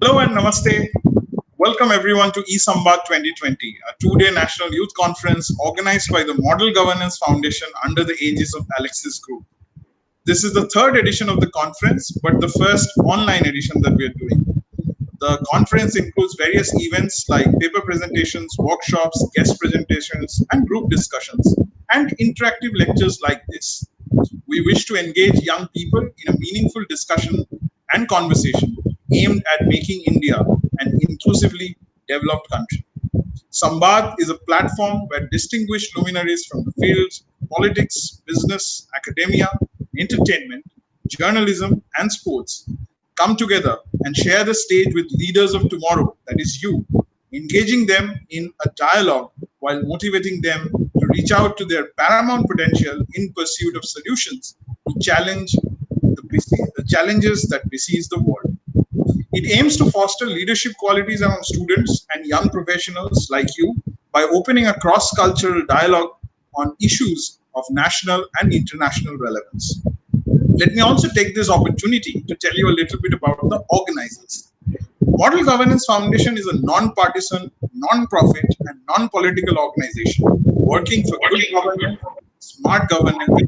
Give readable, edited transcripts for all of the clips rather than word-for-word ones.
Hello and namaste. Welcome everyone to e-Samvaad 2020, a two-day national youth conference organized by the Model Governance Foundation under the aegis of Alexis Group. This is the third edition of the conference, but the first online edition that we are doing. The conference includes various events like paper presentations, workshops, guest presentations, and group discussions, and interactive lectures like this. We wish to engage young people in a meaningful discussion and conversation aimed at making India an inclusively developed country. Samvad is a platform where distinguished luminaries from the fields politics, business, academia, entertainment, journalism, and sports come together and share the stage with leaders of tomorrow, that is you, engaging them in a dialogue while motivating them to reach out to their paramount potential in pursuit of solutions to challenge the challenges that besiege the world. It aims to foster leadership qualities among students and young professionals like you by opening a cross cultural dialogue on issues of national and international relevance. Let me also take this opportunity to tell you a little bit about the organizers. Model Governance Foundation is a non-partisan, non-profit, and non-political organization working for good governance, smart governance,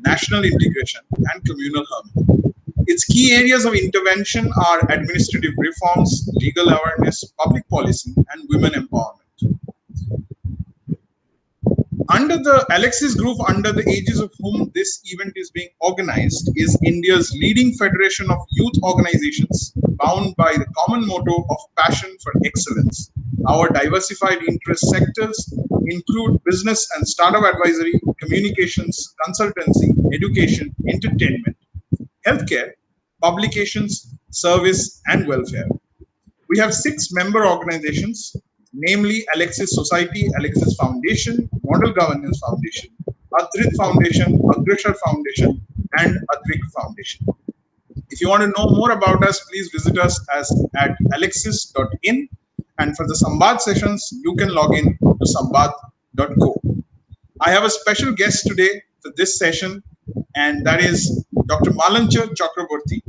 national integration, and communal harmony. Its key areas of intervention are administrative reforms, legal awareness, public policy, and women empowerment. Under the Alexis Group, under the aegis of whom this event is being organized, is India's leading federation of youth organizations bound by the common motto of passion for excellence. Our diversified interest sectors include business and startup advisory, communications, consultancy, education, entertainment, healthcare, publications, service, and welfare. We have 6 member organizations, namely Alexis Society, Alexis Foundation, Model Governance Foundation, Adrit Foundation, Agrashar Foundation, and Advik Foundation. If you want to know more about us, please visit us at alexis.in. And for the Samvad sessions, you can log in to samvad.co. I have a special guest today for this session, and that is Dr. Malancha Chakrabarty.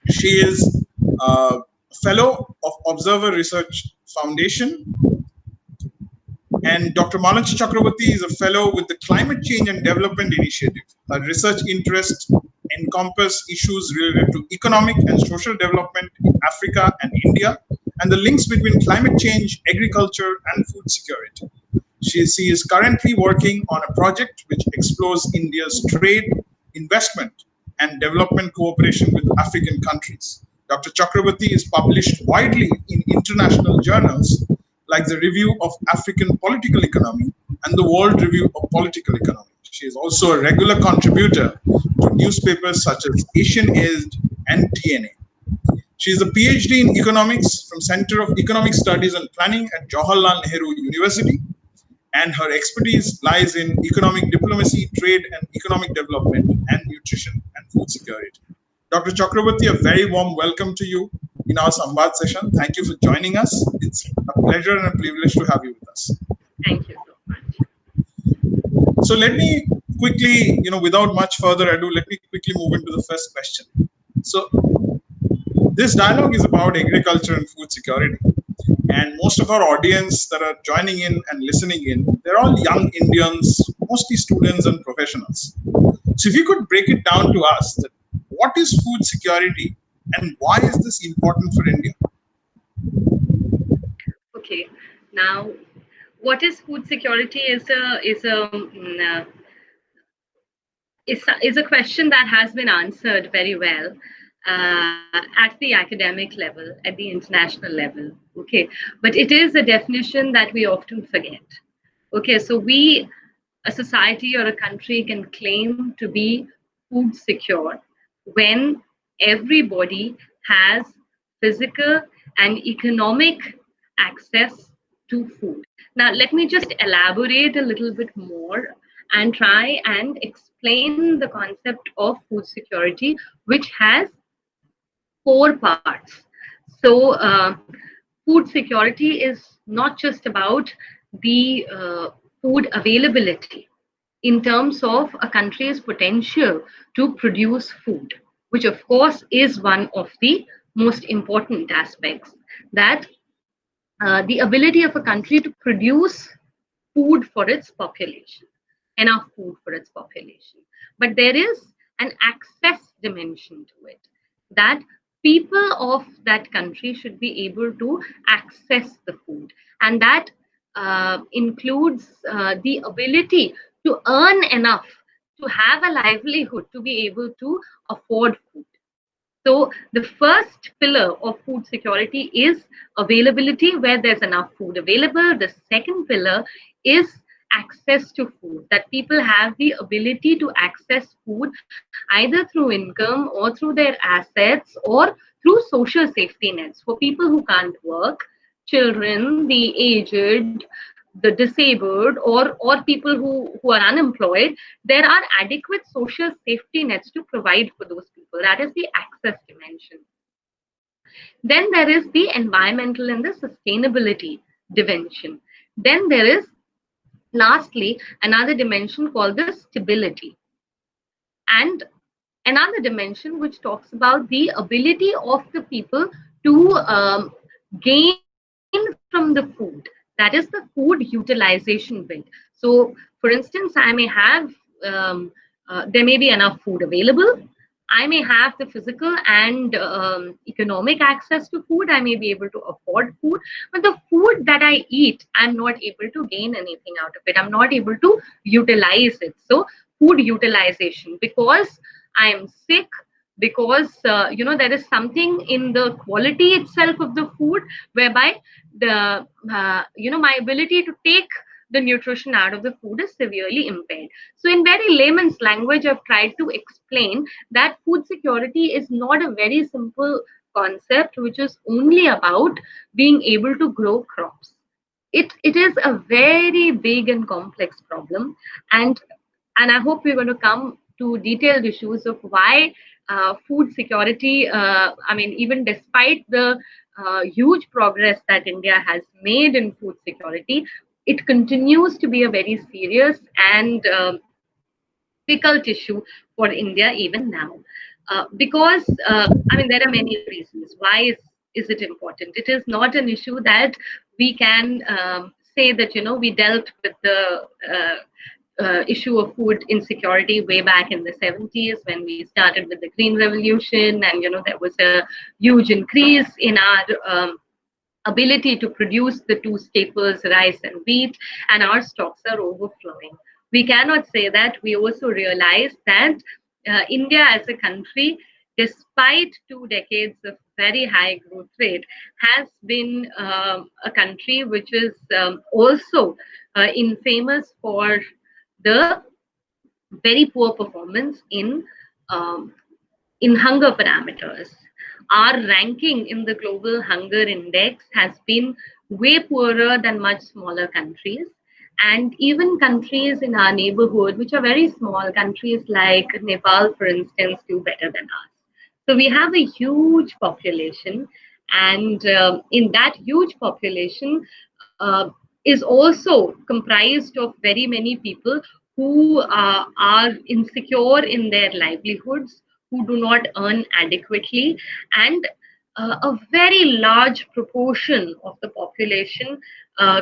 She is a fellow of Observer Research Foundation, and Dr. Malancha Chakrabarty is a fellow with the Climate Change and Development Initiative. Her research interests encompass issues related to economic and social development in Africa and India, and the links between climate change, agriculture, and food security. She is currently working on a project which explores India's trade, investment, and development cooperation with African countries. Dr. Chakrabarty is published widely in international journals like the Review of African Political Economy and the World Review of Political Economy. She is also a regular contributor to newspapers such as Asian Age and DNA. She is a PhD in economics from Center of Economic Studies and Planning at Jawaharlal Nehru University, and her expertise lies in economic diplomacy, trade and economic development, and nutrition and food security. Dr. Chakrabarty, a very warm welcome to you in our Samvad session. Thank you for joining us. It's a pleasure and a privilege to have you with us. Thank you so much. So let me quickly, without much further ado, let me quickly move into the first question. So this dialogue is about agriculture and food security. And most of our audience that are joining in and listening in, they're all young Indians, mostly students and professionals. So if you could break it down to us, that what is food security and why is this important for India? Okay, now what is food security is a question that has been answered very well at the academic level, at the international level. Okay, but it is a definition that we often forget. Okay, so a society or a country can claim to be food secure when everybody has physical and economic access to food. Now, let me just elaborate a little bit more and try and explain the concept of food security, which has 4 parts. So, food security is not just about the food availability in terms of a country's potential to produce food, which of course is one of the most important aspects, that the ability of a country to produce food for its population, enough food for its population. But there is an access dimension to it, that people of that country should be able to access the food. And that includes the ability to earn enough to have a livelihood, to be able to afford food. So the first pillar of food security is availability, where there's enough food available. The second pillar is access to food, that people have the ability to access food either through income or through their assets or through social safety nets for people who can't work, children, the aged, the disabled, or people who are unemployed. There are adequate social safety nets to provide for those people. That is the access dimension. Then there is the environmental and the sustainability dimension. Then there is, lastly, another dimension called the stability. And another dimension which talks about the ability of the people to gain from the food. That is the food utilization bit. So, for instance, I may have, there may be enough food available. I may have the physical and economic access to food. I may be able to afford food, but the food that I eat, I'm not able to gain anything out of it. I'm not able to utilize it. So, food utilization, because I'm sick, because there is something in the quality itself of the food whereby the my ability to take the nutrition out of the food is severely impaired. So in very layman's language, I've tried to explain that food security is not a very simple concept which is only about being able to grow crops. It is a very big and complex problem, and I hope we're going to come to detailed issues of why food security. I mean, even despite the huge progress that India has made in food security, it continues to be a very serious and difficult issue for India even now. Because I mean, there are many reasons. Why is it important? It is not an issue that we can say that we dealt with the issue of food insecurity way back in the 70s when we started with the Green Revolution, and there was a huge increase in our ability to produce the two staples, rice and wheat, and our stocks are overflowing. We cannot say that. We also realize that India as a country, despite 2 decades of very high growth rate, has been a country which is also infamous for the very poor performance um, in hunger parameters. Our ranking in the global hunger index has been way poorer than much smaller countries. And even countries in our neighborhood, which are very small, countries like Nepal, for instance, do better than us. So we have a huge population, and in that huge population is also comprised of very many people who are insecure in their livelihoods, who do not earn adequately, and a very large proportion of the population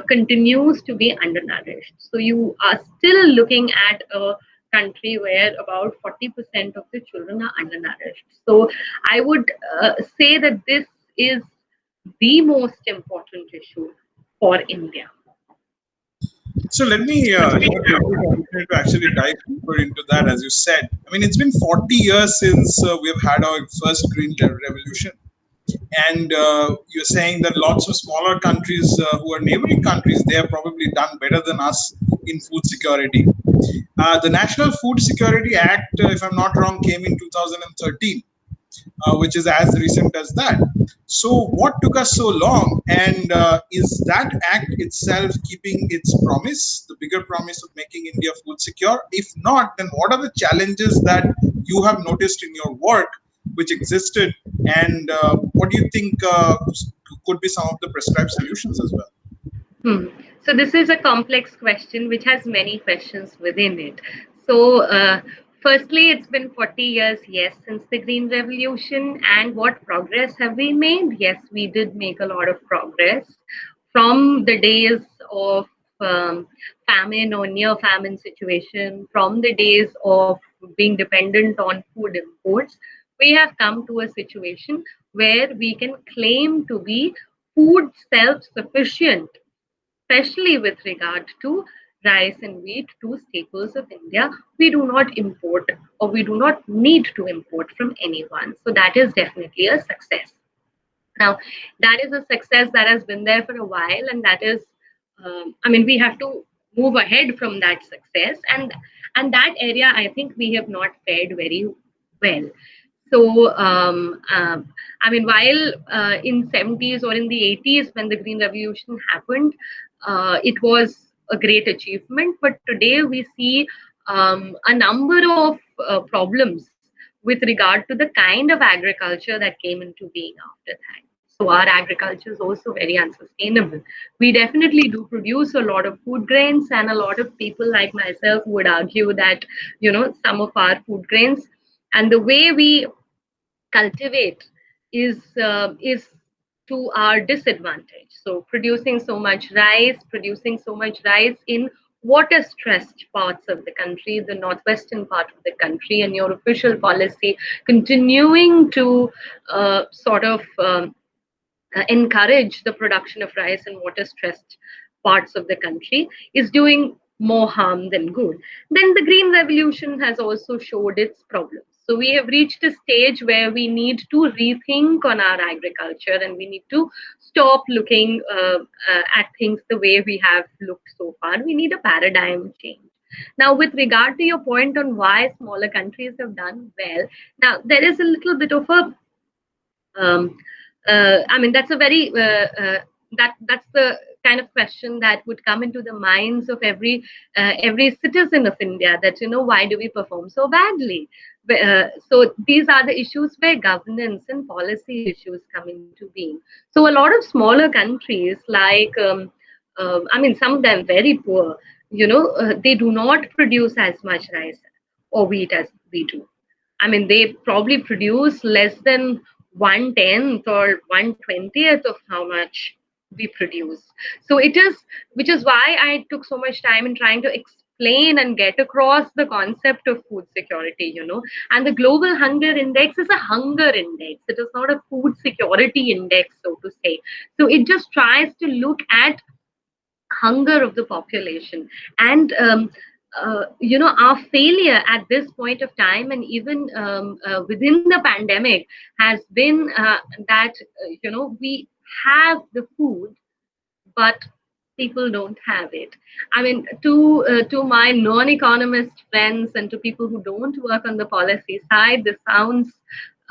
continues to be undernourished. So you are still looking at a country where about 40% of the children are undernourished. So I would say that this is the most important issue for India. So let me take this opportunity to actually dive deeper into that. As you said, I mean, it's been 40 years since we've had our first green revolution, and you're saying that lots of smaller countries who are neighboring countries, they have probably done better than us in food security. The National Food Security Act, if I'm not wrong, came in 2013, which is as recent as that. So, what took us so long? And is that act itself keeping its promise, the bigger promise of making India food secure? If not, then what are the challenges that you have noticed in your work which existed? And what do you think could be some of the prescribed solutions as well? Hmm. So this is a complex question which has many questions within it. So Firstly, it's been 40 years, yes, since the Green Revolution. And what progress have we made? Yes, we did make a lot of progress from the days of um, famine or near famine situation, from the days of being dependent on food imports. We have come to a situation where we can claim to be food self sufficient, especially with regard to rice and wheat, two staples of India. We do not import, or we do not need to import from anyone. So that is definitely a success. Now, that is a success that has been there for a while, and that is, I mean, we have to move ahead from that success, and that area I think we have not fared very well. So, I mean, while in 70s or in the 80s when the Green Revolution happened, it was a great achievement. But today we see a number of problems with regard to the kind of agriculture that came into being after that. So our agriculture is also very unsustainable. We definitely do produce a lot of food grains, and a lot of people like myself would argue that, some of our food grains and the way we cultivate is to our disadvantage. So producing so much rice in water stressed parts of the country, the northwestern part of the country, and your official policy continuing to sort of encourage the production of rice in water stressed parts of the country is doing more harm than good. Then the Green Revolution has also showed its problems. So we have reached a stage where we need to rethink on our agriculture, and we need to stop looking at things the way we have looked so far. We need a paradigm change. Now, with regard to your point on why smaller countries have done well, now there is a little bit of a um, I mean, that's a very that's the kind of question that would come into the minds of every citizen of India. That why do we perform so badly? So these are the issues where governance and policy issues come into being. So a lot of smaller countries, like I mean, some of them very poor. They do not produce as much rice or wheat as we do. I mean, they probably produce less than 1/10 or 1/20th of how much we produce. So it is, which is why I took so much time in trying to explain and get across the concept of food security. And the global hunger index is a hunger index. It is not a food security index, so to say. So it just tries to look at hunger of the population. And our failure at this point of time, and even within the pandemic, has been that we have the food, but people don't have it. I mean, to my non-economist friends and to people who don't work on the policy side, this sounds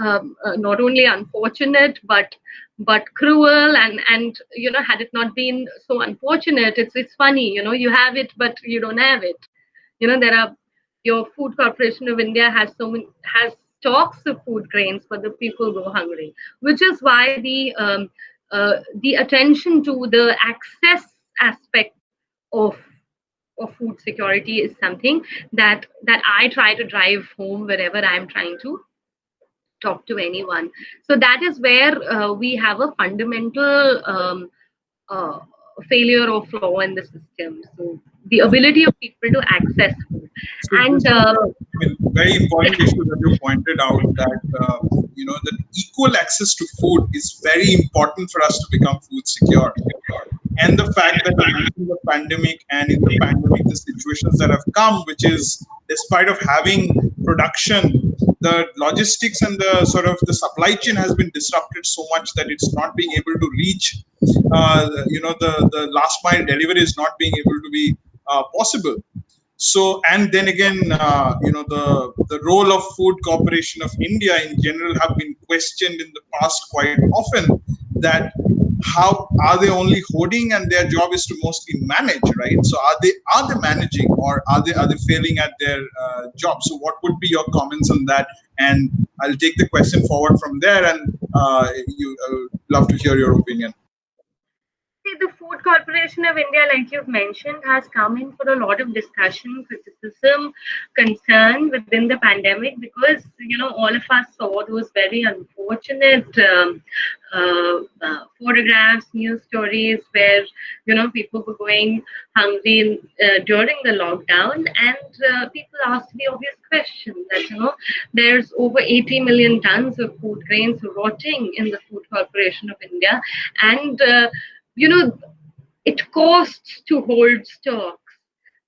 not only unfortunate, but cruel. And had it not been so unfortunate, it's funny. You have it, but you don't have it. There are, your Food Corporation of India has stocks of food grains, but the people go hungry, which is why the attention to the access aspect of food security is something that I try to drive home wherever I'm trying to talk to anyone. So that is where we have a fundamental uh, failure or flaw in the system. So the ability of people to access food. So this And is very important issue that you pointed out, that that equal access to food is very important for us to become food secure. And the fact that you mentioned the pandemic, and in the pandemic the situations that have come, which is despite of having production, the logistics and the sort of the supply chain has been disrupted so much that it's not being able to reach, the last mile delivery is not being able to be possible. So, and then again, the role of Food Corporation of India in general have been questioned in the past quite often, that how are they only hoarding and their job is to mostly manage, right? So are they managing, or are they failing at their job? So what would be your comments on that? And I'll take the question forward from there, and you love to hear your opinion. See, the Food Corporation of India, like you've mentioned, has come in for a lot of discussion, criticism, concern within the pandemic because, all of us saw those very unfortunate photographs, news stories where, people were going hungry during the lockdown. And people asked the obvious question that, there's over 80 million tons of food grains rotting in the Food Corporation of India. And you know, it costs to hold stocks.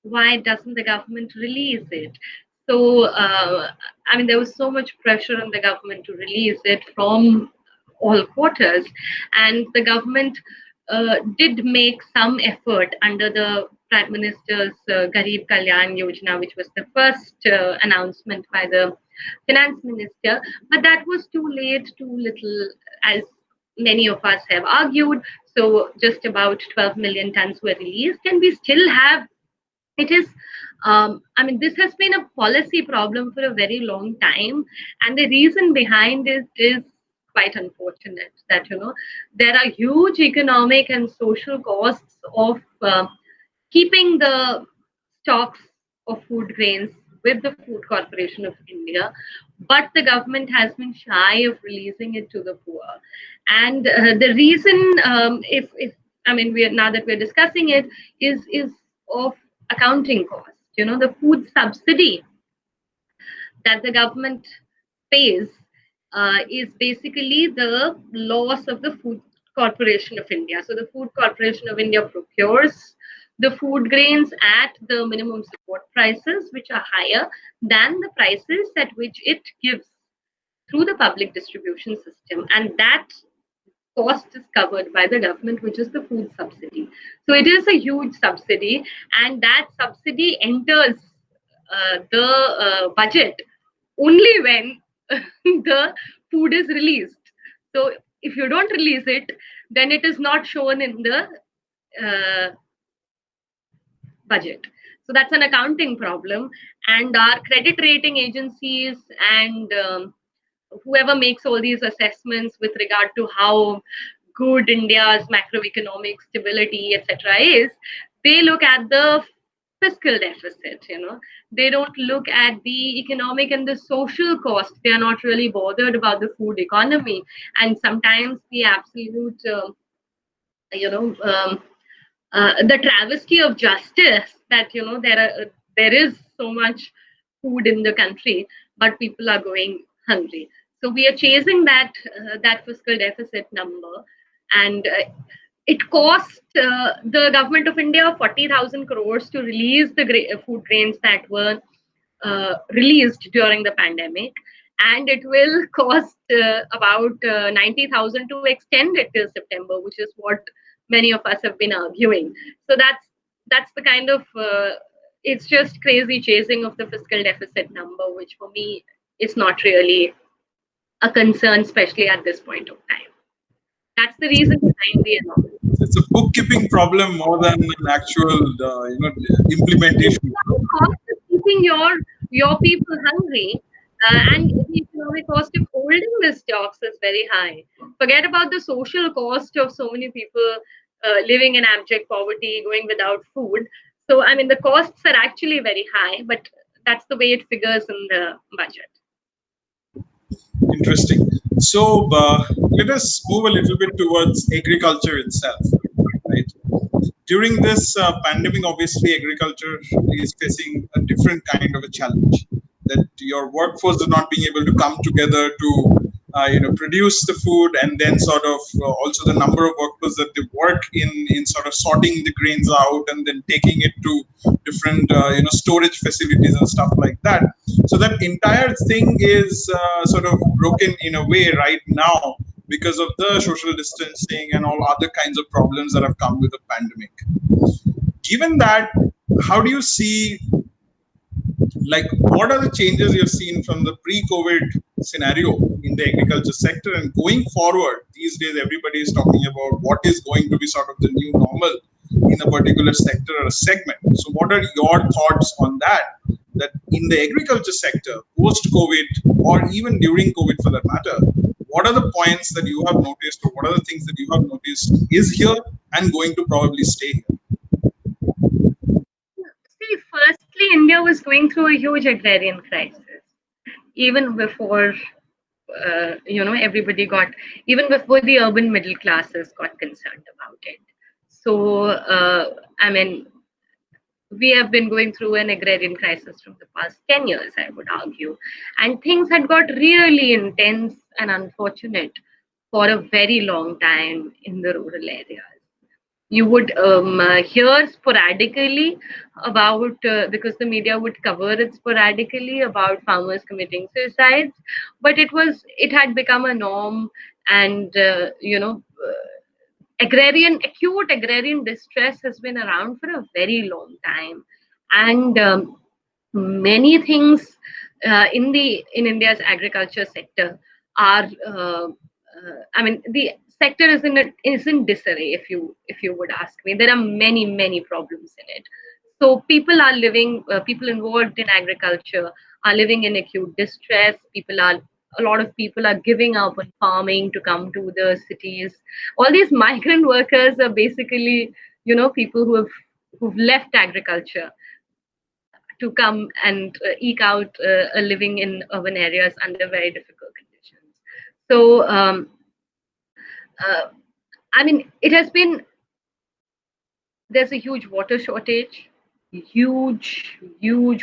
Why doesn't the government release it? So, there was so much pressure on the government to release it from all quarters, and the government did make some effort under the Prime Minister's Garib Kalyan Yojana, which was the first announcement by the finance minister, but that was too late, too little, as many of us have argued. So just about 12 million tons were released, and we still have it is this has been a policy problem for a very long time, and the reason behind it is quite unfortunate that there are huge economic and social costs of keeping the stocks of food grains with the Food Corporation of India, but the government has been shy of releasing it to the poor. And the reason, if we are, now that we're discussing it, is of accounting cost. The food subsidy that the government pays is basically the loss of the Food Corporation of India. So the Food Corporation of India procures the food grains at the minimum support prices, which are higher than the prices at which it gives through the public distribution system. And that cost is covered by the government, which is the food subsidy. So it is a huge subsidy, and that subsidy enters the budget only when the food is released. So if you don't release it, then it is not shown in the budget. So that's an accounting problem, and our credit rating agencies and whoever makes all these assessments with regard to how good India's macroeconomic stability, etc., is, they look at the fiscal deficit. They don't look at the economic and the social cost. They are not really bothered about the food economy, and sometimes the absolute, you know, the travesty of justice that there is so much food in the country, but people are going hungry. So we are chasing that fiscal deficit number, and it cost the government of India 40,000 crores to release the food grains that were released during the pandemic, and it will cost about 90,000 to extend it till September, which is what many of us have been arguing. So that's the kind of it's just crazy chasing of the fiscal deficit number, which for me is not really a concern, especially at this point of time. That's the reason behind the anomaly. It's a bookkeeping problem more than an actual, implementation. The cost of keeping your people hungry, and the economic cost of holding the stocks is very high. Forget about the social cost of so many people living in abject poverty, going without food. So the costs are actually very high, but that's the way it figures in the budget. Interesting. So let us move a little bit towards agriculture itself, right? During this pandemic, obviously, agriculture is facing a different kind of a challenge. That your workforce is not being able to come together to produce the food, and then sort of also the number of workers that they work in sort of sorting the grains out and then taking it to different storage facilities and stuff like that. So that entire thing is sort of broken in a way right now because of the social distancing and all other kinds of problems that have come with the pandemic. Given that, how do you see, like, what are the changes you've seen from the pre-COVID scenario in the agriculture sector, and going forward? These days, everybody is talking about what is going to be sort of the new normal in a particular sector or a segment. So what are your thoughts on that? That in the agriculture sector, post-COVID, or even during COVID for that matter, what are the points that you have noticed, or what are the things that you have noticed is here and going to probably stay here? See, firstly, India was going through a huge agrarian crisis even before everybody got, even before the urban middle classes got concerned about it. So I mean, we have been going through an agrarian crisis from the past 10 years, I would argue, and things had got really intense and unfortunate for a very long time in the rural areas. You would hear sporadically about, because the media would cover it sporadically, about farmers committing suicides, but it had become a norm. And acute agrarian distress has been around for a very long time. And many things in India's agriculture sector are, I mean, the sector is in disarray. If you would ask me, there are many problems in it. So people involved in agriculture are living in acute distress. A lot of people are giving up on farming to come to the cities. All these migrant workers are basically, people who've left agriculture to come and eke out a living in urban areas under very difficult conditions. So, uh, I mean, there's a huge water shortage, huge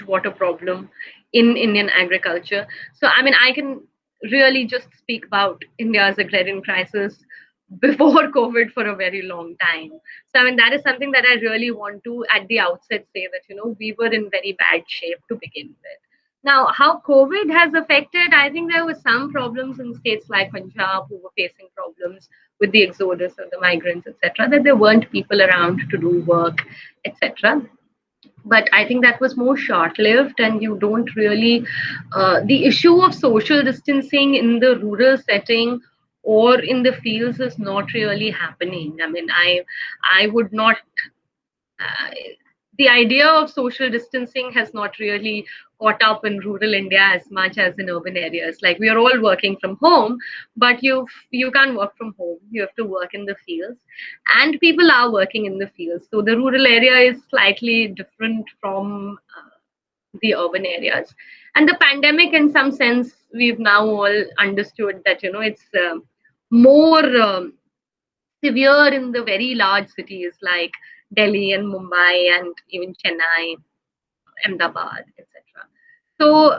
water problem in Indian agriculture. So, I mean, I can really just speak about India's agrarian crisis before COVID for a very long time. So, I mean, that is something that I really want to, at the outset, say that, we were in very bad shape to begin with. Now, how COVID has affected, I think there were some problems in states like Punjab who were facing problems with the exodus of the migrants, etc., that there weren't people around to do work, etc. But I think that was more short lived, and you don't really, the issue of social distancing in the rural setting or in the fields is not really happening. I mean, I would not, uh, the idea of social distancing has not really caught up in rural India as much as in urban areas. Like, we are all working from home, but you can't work from home. You have to work in the fields, and people are working in the fields. So the rural area is slightly different from the urban areas. And the pandemic, in some sense, we've now all understood that it's more severe in the very large cities like Delhi and Mumbai and even Chennai, Ahmedabad, etc. So,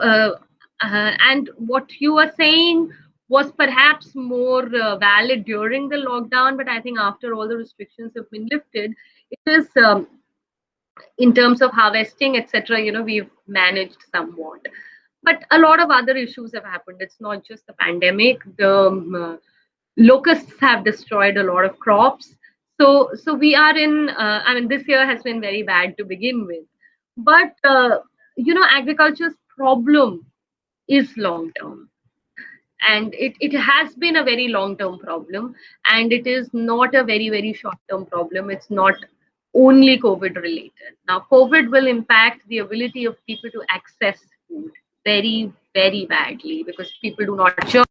and what you are saying was perhaps more valid during the lockdown, but I think after all the restrictions have been lifted, it is, in terms of harvesting, etc., we've managed somewhat. But a lot of other issues have happened. It's not just the pandemic. The locusts have destroyed a lot of crops. So we are in, I mean, this year has been very bad to begin with. But agriculture's problem is long term, and it has been a very long term problem, and it is not a very short term problem. It's not only COVID related. Now, COVID will impact the ability of people to access food very badly, because people do not job,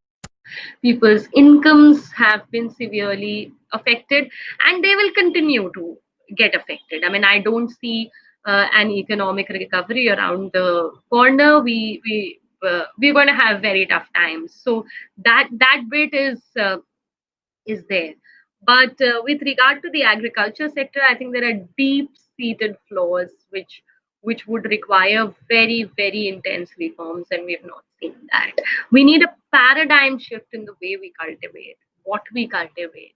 people's incomes have been severely affected, and they will continue to get affected. I mean, I don't see an economic recovery around the corner. We're going to have very tough times. So that bit is there. But with regard to the agriculture sector, I think there are deep-seated flaws which would require very intense reforms, and we have not seen that. We need a paradigm shift in the way we cultivate, what we cultivate,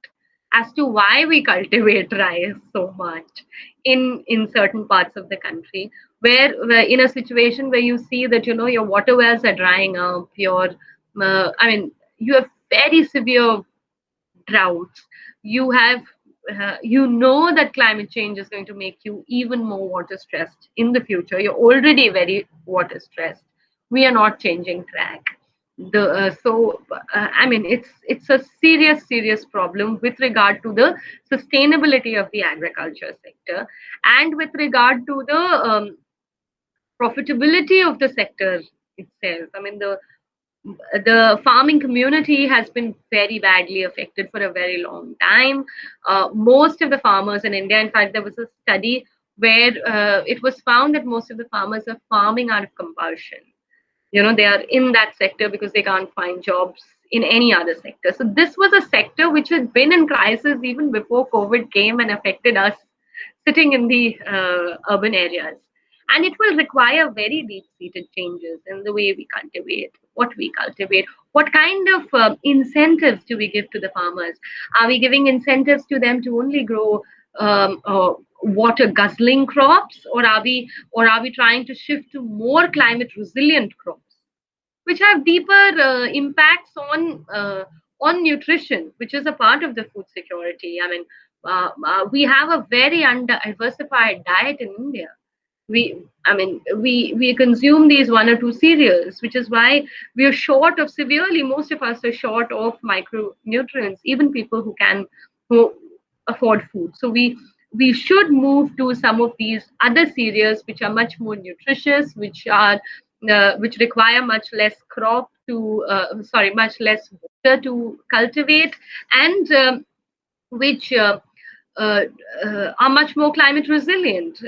as to why we cultivate rice so much in certain parts of the country, where in a situation where you see that your water wells are drying up, I mean, you have very severe droughts. You have, that climate change is going to make you even more water stressed in the future. You're already very water stressed. We are not changing track. I mean, it's a serious problem with regard to the sustainability of the agriculture sector, and with regard to the profitability of the sector itself. I mean, the the farming community has been very badly affected for a very long time. Most of the farmers in India, in fact, there was a study where it was found that most of the farmers are farming out of compulsion. They are in that sector because they can't find jobs in any other sector. So this was a sector which had been in crisis even before COVID came and affected us sitting in the urban areas. And it will require very deep seated changes in the way we cultivate, what we cultivate, what kind of incentives do we give to the farmers. Are we giving incentives to them to only grow water guzzling crops, or are we trying to shift to more climate resilient crops which have deeper impacts on nutrition, which is a part of the food security? I mean, we have a very under-diversified diet in India. We consume these one or two cereals, which is why we are short of severely. Most of us are short of micronutrients, even people who afford food. So we should move to some of these other cereals which are much more nutritious, which require much less much less water to cultivate, and which uh, are much more climate resilient,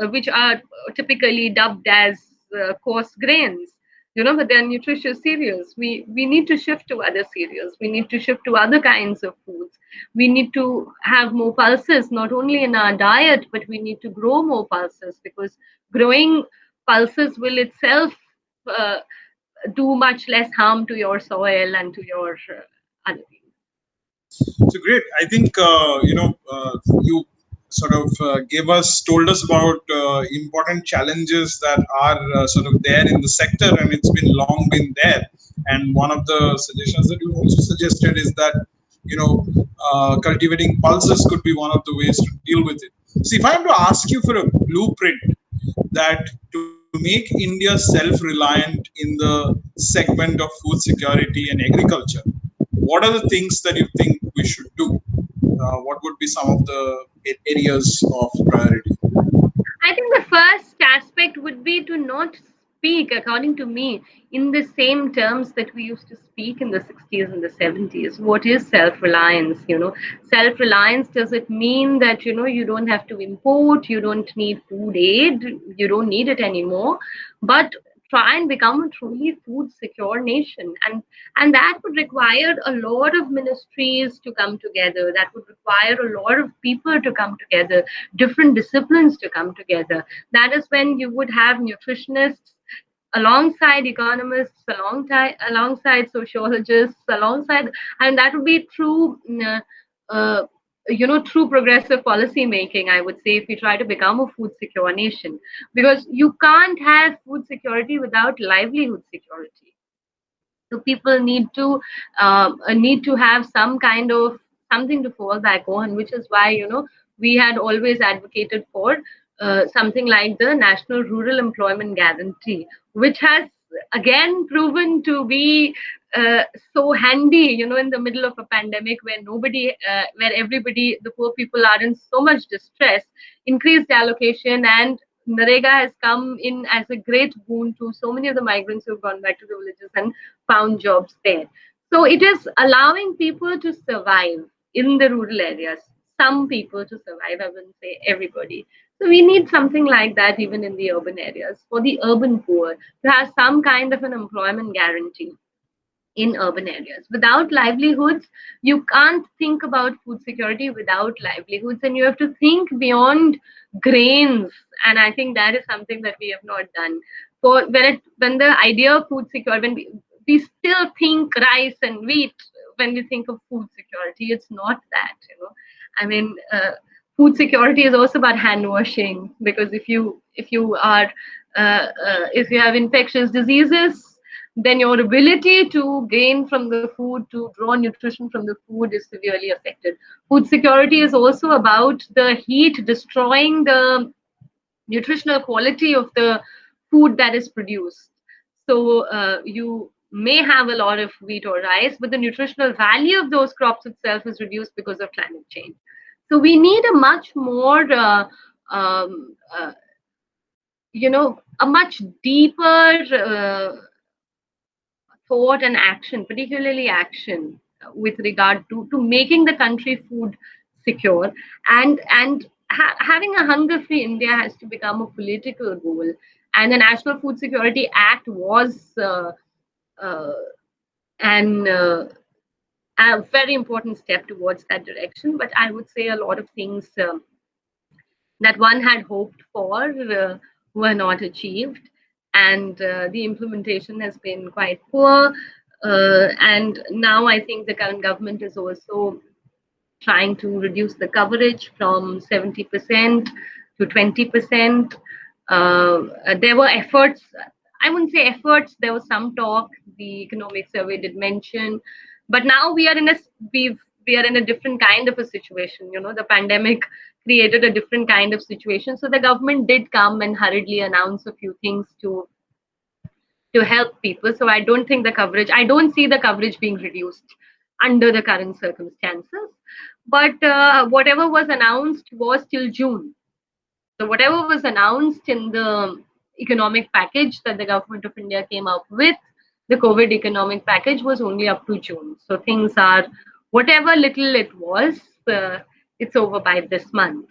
which are typically dubbed as coarse grains. But they're nutritious cereals. We need to shift to other cereals. We need to shift to other kinds of foods. We need to have more pulses, not only in our diet, but we need to grow more pulses, because growing pulses will itself uh, do much less harm to your soil and to your other things. So great. I think you sort of told us about important challenges that are sort of there in the sector, and it's been long been there. And one of the suggestions that you also suggested is that cultivating pulses could be one of the ways to deal with it. So if I am to ask you for a blueprint that to make India self-reliant in the segment of food security and agriculture, what are the things that you think we should do? What would be some of the areas of priority? I think the first aspect would be to not speak, according to me, in the same terms that we used to speak in the 60s and the 70s. What is self reliance? Self reliance, does it mean that, you don't have to import, you don't need food aid, you don't need it anymore, but try and become a truly food secure nation? And that would require a lot of ministries to come together. That would require a lot of people to come together, different disciplines to come together. That is when you would have nutritionists alongside economists, alongside sociologists, alongside, and that would be true. Uh, True progressive policy making, I would say, if we try to become a food secure nation, because you can't have food security without livelihood security. So people need to have some kind of something to fall back on, which is why we had always advocated for something like the National Rural Employment Guarantee, which has again proven to be uh, so handy, in the middle of a pandemic where where everybody, the poor people, are in so much distress. Increased allocation and Narega has come in as a great boon to so many of the migrants who've gone back to the villages and found jobs there. So it is allowing people to survive in the rural areas. Some people to survive, I wouldn't say everybody. So we need something like that even in the urban areas for the urban poor, to have some kind of an employment guarantee in urban areas. Without livelihoods, you can't think about food security without livelihoods, and you have to think beyond grains. And I think that is something that we have not done. For when the idea of food security, when we still think rice and wheat when we think of food security. It's not that. I mean, food security is also about hand washing, because if you have infectious diseases, then your ability to gain from the food, to draw nutrition from the food, is severely affected. Food security is also about the heat destroying the nutritional quality of the food that is produced. So you may have a lot of wheat or rice, but the nutritional value of those crops itself is reduced because of climate change. So we need a much more, um, uh, a much deeper thought and action, particularly action, with regard to making the country food secure, and having a hunger-free India has to become a political goal. And the National Food Security Act was uh, an a very important step towards that direction. But I would say a lot of things that one had hoped for were not achieved, and the implementation has been quite poor. And now I think the current government is also trying to reduce the coverage from 70% to 20%. There were efforts, I wouldn't say efforts, there was some talk, the economic survey did mention, but now we are in a different kind of a situation. You know, the pandemic created a different kind of situation. So the government did come and hurriedly announce a few things to help people. So I don't see the coverage being reduced under the current circumstances. But whatever was announced was till June. So whatever was announced in the economic package that the government of India came up with, the COVID economic package was only up to June. So things are, whatever little it was, it's over by this month.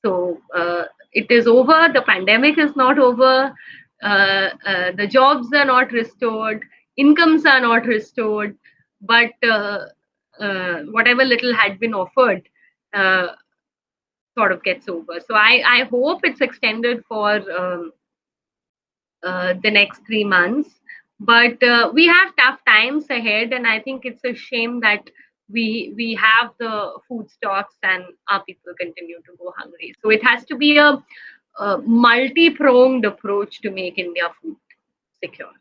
So it is over. The pandemic is not over. The jobs are not restored. Incomes are not restored. But whatever little had been offered uh, sort of gets over. So I hope it's extended for the next 3 months. But we have tough times ahead, and I think it's a shame that we have the food stocks and our people continue to go hungry. So it has to be a multi-pronged approach to make India food secure.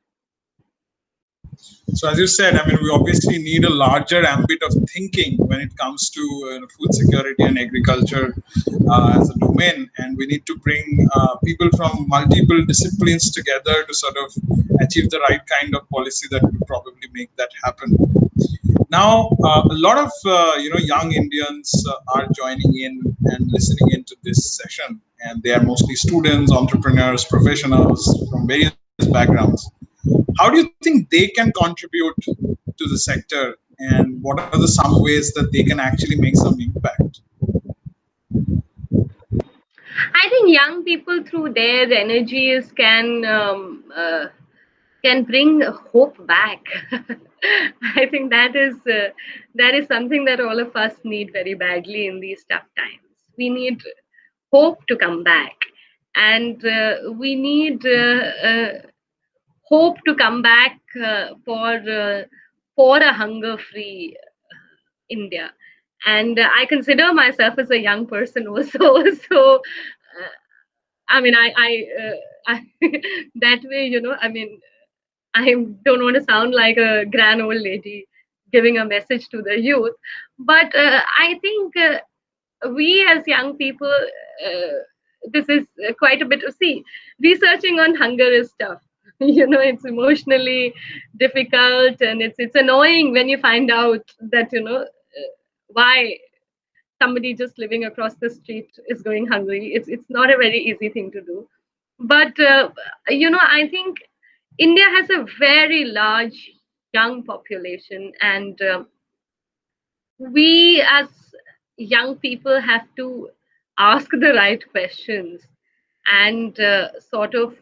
So as you said, I mean, we obviously need a larger ambit of thinking when it comes to food security and agriculture as a domain, and we need to bring people from multiple disciplines together to sort of achieve the right kind of policy that would probably make that happen. Now, a lot of young Indians are joining in and listening into this session, and they are mostly students, entrepreneurs, professionals from various backgrounds. How do you think they can contribute to the sector, and what are the some ways that they can actually make some impact? I think young people through their energies can bring hope back. I think that is something that all of us need very badly in these tough times. We need hope to come back, and we need hope to come back for a hunger-free India. And I consider myself as a young person also. So I mean, I that way, you know, I mean, I don't want to sound like a grand old lady giving a message to the youth, but I think we as young people, this is quite a bit of see, researching on hunger is tough. You know, it's emotionally difficult, and it's annoying when you find out that, you know, why somebody just living across the street is going hungry. It's not a very easy thing to do. But you know, I think India has a very large young population, and we as young people have to ask the right questions and sort of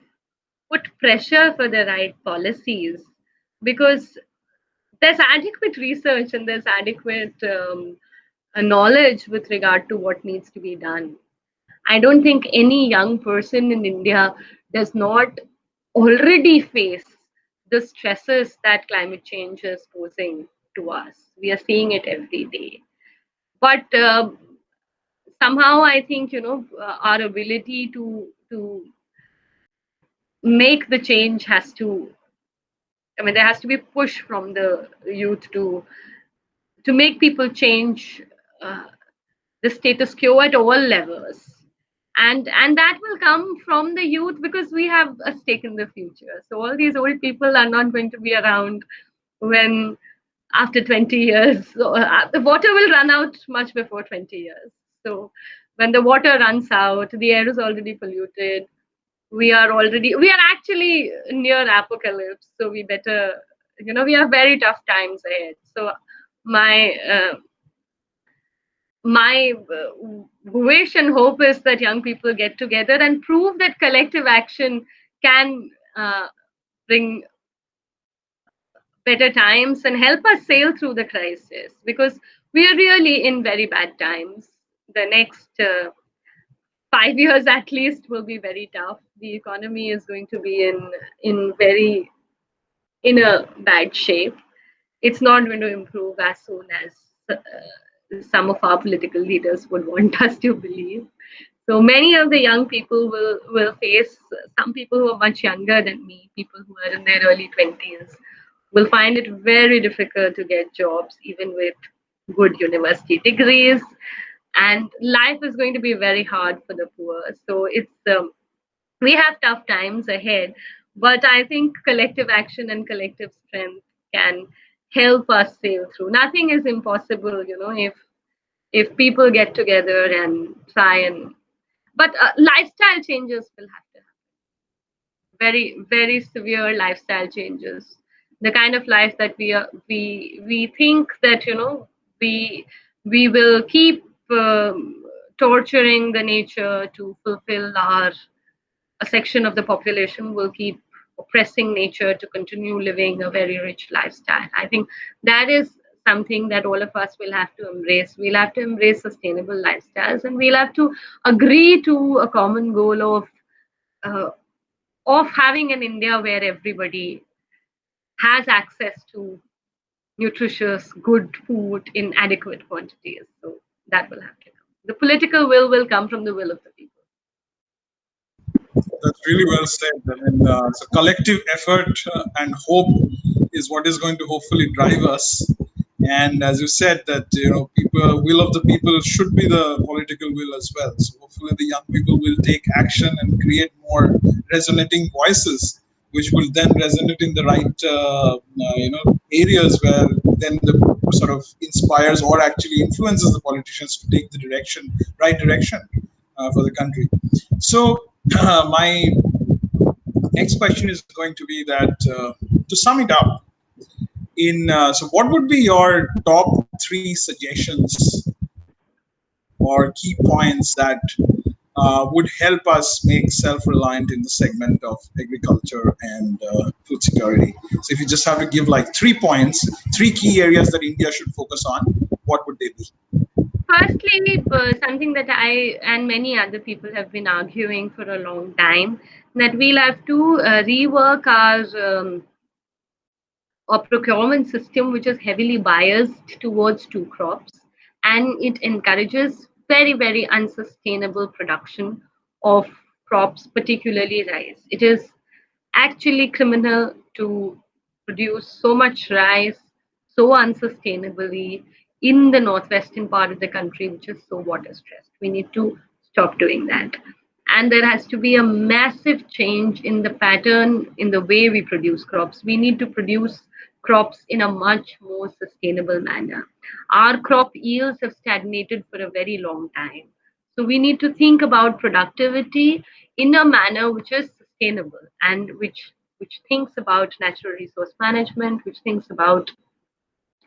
put pressure for the right policies, because there's adequate research and there's adequate knowledge with regard to what needs to be done. I don't think any young person in India does not already face the stresses that climate change is posing to us. We are seeing it every day. But somehow I think, you know, our ability to make the change has to, I mean, there has to be push from the youth to make people change uh, the status quo at all levels, and that will come from the youth, because we have a stake in the future. So all these old people are not going to be around when after 20 years. So, the water will run out much before 20 years. So when the water runs out, the air is already polluted. We are actually near apocalypse, so we better we have very tough times ahead. So my wish and hope is that young people get together and prove that collective action can bring better times and help us sail through the crisis, because we are really in very bad times. The next 5 years at least will be very tough. The economy is going to be in a bad shape. It's not going to improve as soon as some of our political leaders would want us to believe. So many of the young people will face, some people who are much younger than me, people who are in their early 20s, will find it very difficult to get jobs, even with good university degrees. And life is going to be very hard for the poor. So we have tough times ahead, but I think collective action and collective strength can help us sail through. Nothing is impossible, if people get together and try and. But lifestyle changes will have to happen. Very, very severe lifestyle changes. The kind of life that we think that we we will keep torturing the nature to fulfill our a section of the population will keep oppressing nature to continue living a very rich lifestyle. I think that is something that all of us will have to embrace. We'll have to embrace sustainable lifestyles, and we'll have to agree to a common goal uh, of having an India where everybody has access to nutritious, good food in adequate quantities. So that will have to come. The political will come from the will of the people. That's really well said. I mean, so collective effort and hope is what is going to hopefully drive us. And as you said, that people, will of the people should be the political will as well. So hopefully, the young people will take action and create more resonating voices, which will then resonate in the right, areas where then the sort of inspires or actually influences the politicians to take the right direction for the country. So my next question is going to be that to sum it up, in so what would be your top three suggestions or key points that would help us make self-reliant in the segment of agriculture and food security? So if you just have to give like 3 points, three key areas that India should focus on, what would they be? Firstly, something that I and many other people have been arguing for a long time, that we'll have to rework our procurement system, which is heavily biased towards two crops, and it encourages very, very unsustainable production of crops, particularly rice. It is actually criminal to produce so much rice so unsustainably in the northwestern part of the country, which is so water stressed. We need to stop doing that. And there has to be a massive change in the pattern in the way we produce crops. We need to produce crops in a much more sustainable manner. Our crop yields have stagnated for a very long time. So we need to think about productivity in a manner which is sustainable, and which thinks about natural resource management, which thinks about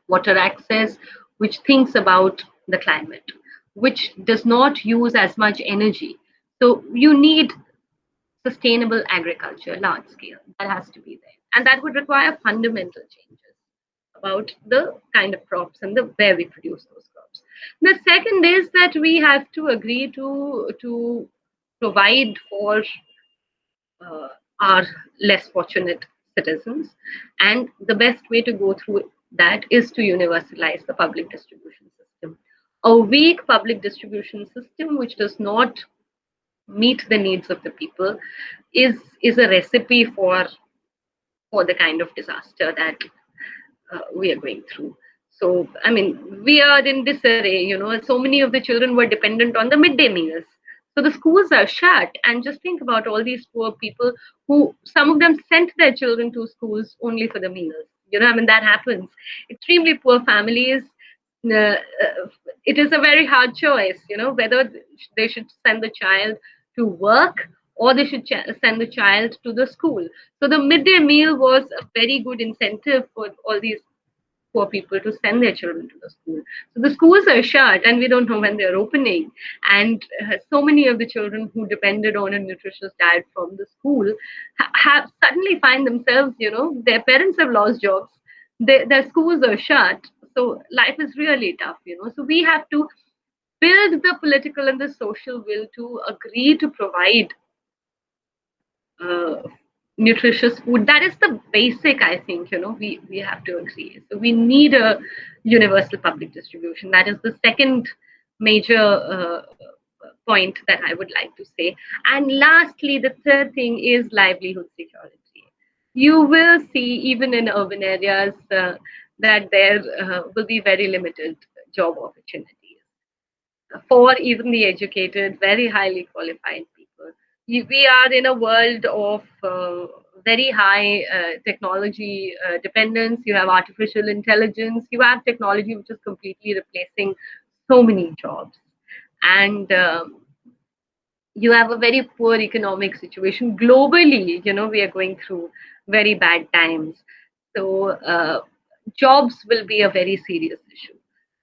water access, which thinks about the climate, which does not use as much energy. So you need sustainable agriculture, large scale. That has to be there. And that would require fundamental changes about the kind of crops and the where we produce those crops. The second is that we have to agree to provide for uh, our less fortunate citizens. And the best way to go through that is to universalize the public distribution system. A weak public distribution system which does not meet the needs of the people is a recipe for the kind of disaster that we are going through. So, I mean, we are in disarray. So many of the children were dependent on the midday meals. So the schools are shut, and just think about all these poor people who some of them sent their children to schools only for the meals. I mean, that happens. Extremely poor families. It is a very hard choice, whether they should send the child to work or they should send the child to the school. So the midday meal was a very good incentive for all these poor people to send their children to the school. So the schools are shut and we don't know when they're opening. And so many of the children who depended on a nutritious diet from the school have suddenly find themselves, their parents have lost jobs, their schools are shut. So life is really tough. So we have to build the political and the social will to agree to provide uh, nutritious food. That is the basic, I think, we have to agree. So we need a universal public distribution. That is the second major point that I would like to say. And lastly, the third thing is livelihood security. You will see, even in urban areas, that there will be very limited job opportunities for even the educated, very highly qualified people. We are in a world of very high technology dependence. You have artificial intelligence, you have technology which is completely replacing so many jobs. And you have a very poor economic situation globally. We are going through very bad times. So jobs will be a very serious issue.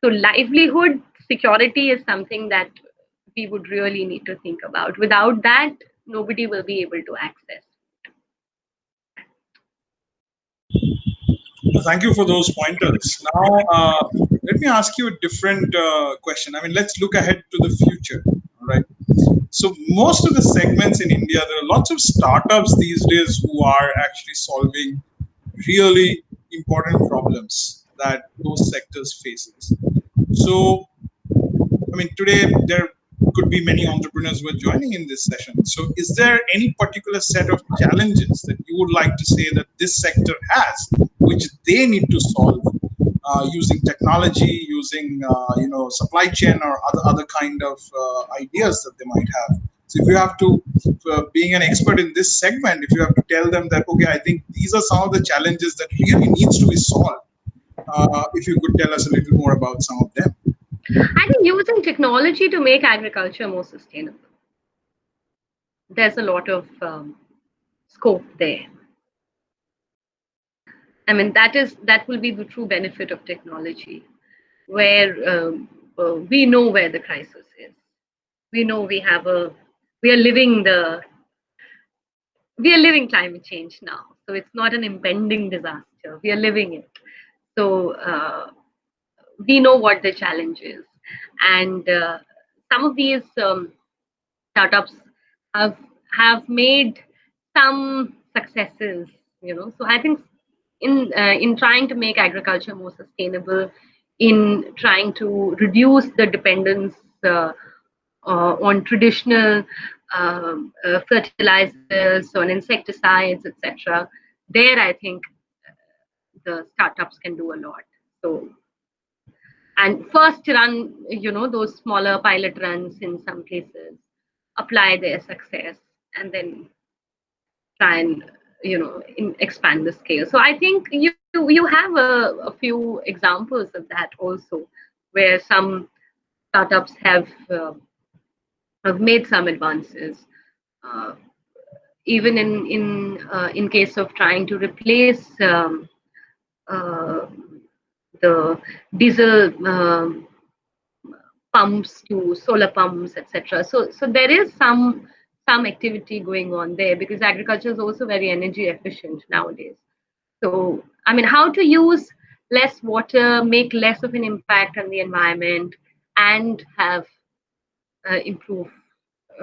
So livelihood security is something that we would really need to think about. Without that, nobody will be able to access. Thank you for those pointers. Now, let me ask you a different question. I mean, let's look ahead to the future. All right. So, most of the segments in India, there are lots of startups these days who are actually solving really important problems that those sectors faces. So, I mean, today there could be many entrepreneurs who are joining in this session. So, is there any particular set of challenges that you would like to say that this sector has, which they need to solve using technology, using supply chain or other kind of ideas that they might have? So, if you have to, being an expert in this segment, if you have to tell them that, okay, I think these are some of the challenges that really needs to be solved. If you could tell us a little more about some of them. I think using technology to make agriculture more sustainable. There's a lot of scope there. I mean, that will be the true benefit of technology, where we know where the crisis is. We know we are living climate change now. So it's not an impending disaster. We are living it. So we know what the challenge is, and some of these startups have made some successes. So I think in trying to make agriculture more sustainable, in trying to reduce the dependence on traditional fertilizers, on insecticides, etc. There, I think the startups can do a lot. So, and first run, those smaller pilot runs in some cases, apply their success, and then try and expand the scale. So I think you have a few examples of that also, where some startups have made some advances, uh, even in case of trying to replace uh, the diesel pumps to solar pumps, etc. So there is some activity going on there, because agriculture is also very energy efficient nowadays. So I mean, how to use less water, make less of an impact on the environment, and have improve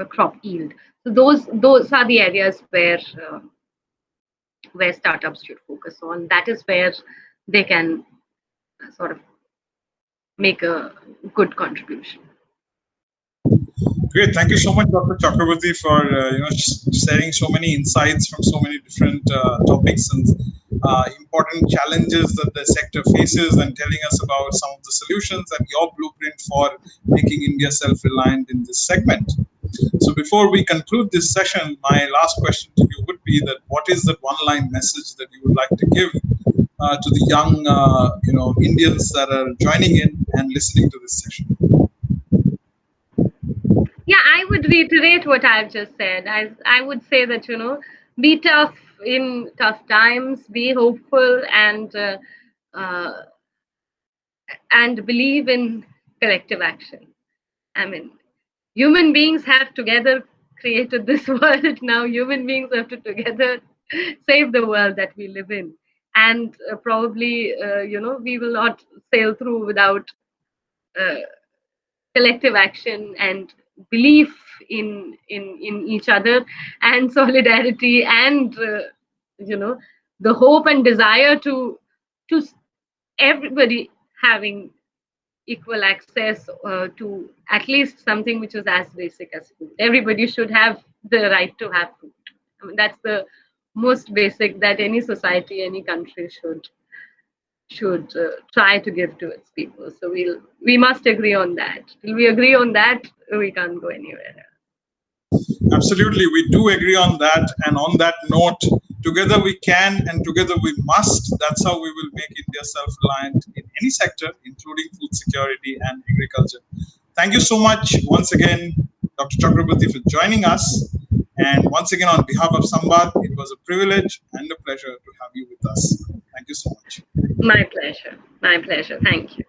crop yield. So those are the areas where startups should focus on. That is where they can sort of make a good contribution. Great, thank you so much, Dr. Chakrabarty, for sharing so many insights from so many different topics and important challenges that the sector faces, and telling us about some of the solutions and your blueprint for making India self-reliant in this segment. So, before we conclude this session, my last question to you would be that what is the one-line message that you would like to give to the young, Indians that are joining in and listening to this session? Yeah, I would reiterate what I've just said. I would say that, be tough in tough times, be hopeful, uh, and believe in collective action. I mean, human beings have together created this world. Now, human beings have to together save the world that we live in. And probably, we will not sail through without uh, collective action and belief in each other, and solidarity, and you know the hope and desire to everybody having equal access to at least something which is as basic as food. Everybody should have the right to have food. I mean, that's the most basic that any society, any country should try to give to its people. So we must agree on that. Till we agree on that, we can't go anywhere. Absolutely, we do agree on that. And on that note, together we can and together we must. That's how we will make India self reliant in any sector, including food security and agriculture. Thank you so much once again, Dr. Chakrabarty, for joining us. And once again, on behalf of Samvad, it was a privilege and a pleasure to have you with us. Thank you so much. My pleasure. My pleasure. Thank you.